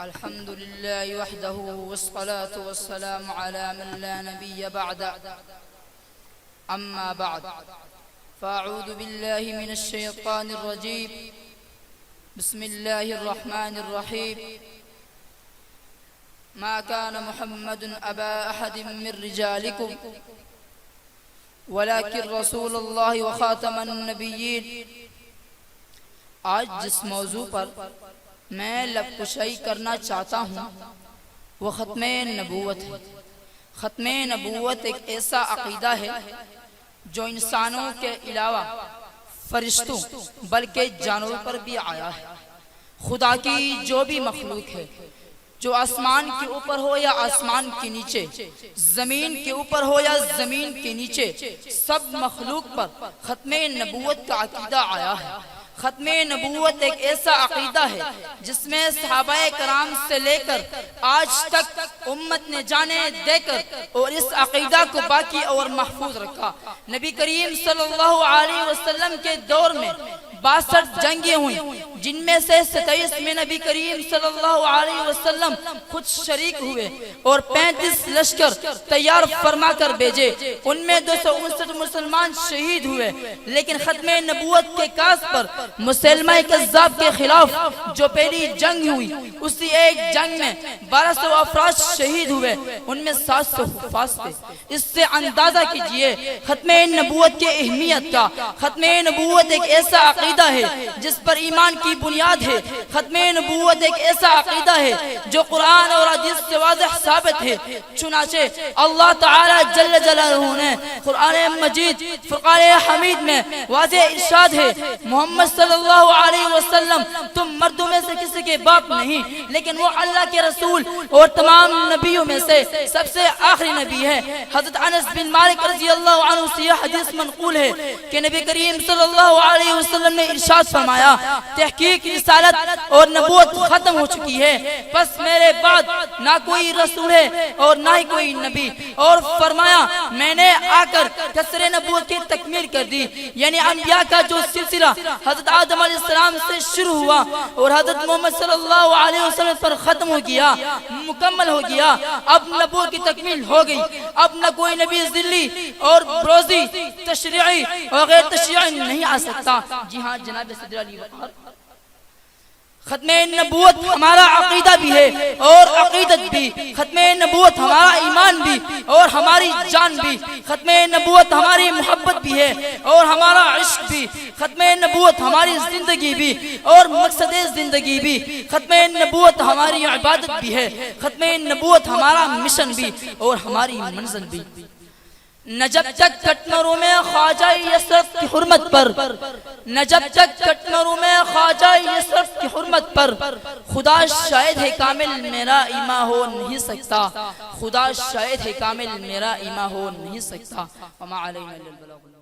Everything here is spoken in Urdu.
الحمد لله وحده والصلاة والسلام على من لا نبي بعد. أما بعد، فأعوذ بالله من الشيطان الرجيم. بسم الله الرحمن الرحيم. ما كان محمد أبا أحد من رجالكم ولكن رسول الله وخاتم النبيين. آج جس موضوع پر میں لب کشائی کرنا چاہتا ہوں وہ ختم نبوت ہے. ختم نبوت ایک ایسا عقیدہ ہے جو انسانوں کے علاوہ فرشتوں بلکہ جانوروں پر بھی آیا ہے. خدا کی جو بھی مخلوق ہے، جو آسمان کے اوپر ہو یا آسمان کے نیچے، زمین کے اوپر ہو یا زمین کے نیچے، سب مخلوق پر ختم نبوت کا عقیدہ آیا ہے. ختم نبوت ایک ایسا عقیدہ ہے جس میں صحابہ کرام سے لے کر آج تک امت نے جانے دے کر اور اس عقیدہ کو باقی اور محفوظ رکھا. نبی کریم صلی اللہ علیہ وسلم کے دور میں 62 جنگیں ہوئیں، جن میں سے 27 میں نبی کریم صلی اللہ علیہ وسلم خود شریک ہوئے اور 35 لشکر تیار فرما کر بھیجے. ان میں 259 مسلمان شہید ہوئے. لیکن ختم نبوت کے کاس پر مسلمہ کذاب کے خلاف جو پہلی جنگ ہوئی، اسی ایک جنگ میں 1200 افراد شہید ہوئے. ان میں 700 حفاظ تھے. اس سے اندازہ کیجئے ختم نبوت کی اہمیت کا. ختم نبوت ایک ایسا عقیدہ ہے جس پر ایمان کی بنیاد ہے. ختم نبوت ایک ایسا عقیدہ ہے جو قرآن اور حدیث سے واضح ثابت ہے. چنانچہ اللہ تعالی جل جلالہ نے قرآن مجید فرقان حمید میں واضح ارشاد ہے، محمد صلی اللہ علیہ وسلم تم مردوں میں سے کسی کے باپ نہیں، لیکن وہ اللہ کے رسول اور تمام نبیوں میں سے سب سے آخری نبی ہے. حضرت انس بن مالک رضی اللہ عنہ سے یہ حدیث منقول ہے کہ نبی کریم صلی اللہ علیہ وسلم نے ارشاد فرمایا، تحقیق رسالت اور نبوت ختم ہو چکی ہے، بس میرے بعد نہ کوئی رسول ہے اور نہ ہی کوئی نبی. اور فرمایا میں نے آ کر کسر نبوت کی تکمیل کر دی، یعنی انبیاء کا جو سلسلہ حضرت آدم علیہ السلام سے شروع ہوا اور حضرت محمد صلی اللہ علیہ وسلم پر ختم ہو گیا، مکمل ہو گیا. اب نبوت کی تکمیل ہو گئی. اب نہ کوئی نبی ذلی اور بروزی تشریعی اور غیر تشریعی نہیں آ سکتا. جی ہاں جناب صدر علی وقار، ختم نبوت ہمارا عقیدہ بھی ہے اور عقیدت بھی. ختم نبوت ہمارا ایمان بھی اور ہماری جان بھی. ختم نبوت ہماری محبت بھی ہے اور ہمارا عشق بھی. ختم نبوت ہماری زندگی بھی اور مقصد زندگی بھی. ختم نبوت ہماری عبادت بھی ہے. ختم نبوت ہمارا مشن بھی اور ہماری منزل بھی. نہ جب تک کٹمروں میں خواجہ یسرف کی حرمت پر، نہ جب تک کٹمروں میں خواجہ یسرف کی حرمت پر خدا شاہد ہے کامل میرا ایمان ہو نہیں سکتا. خدا شاہد ہے کامل میرا ایمان ہو نہیں سکتا. وما علینا الا البلاغ.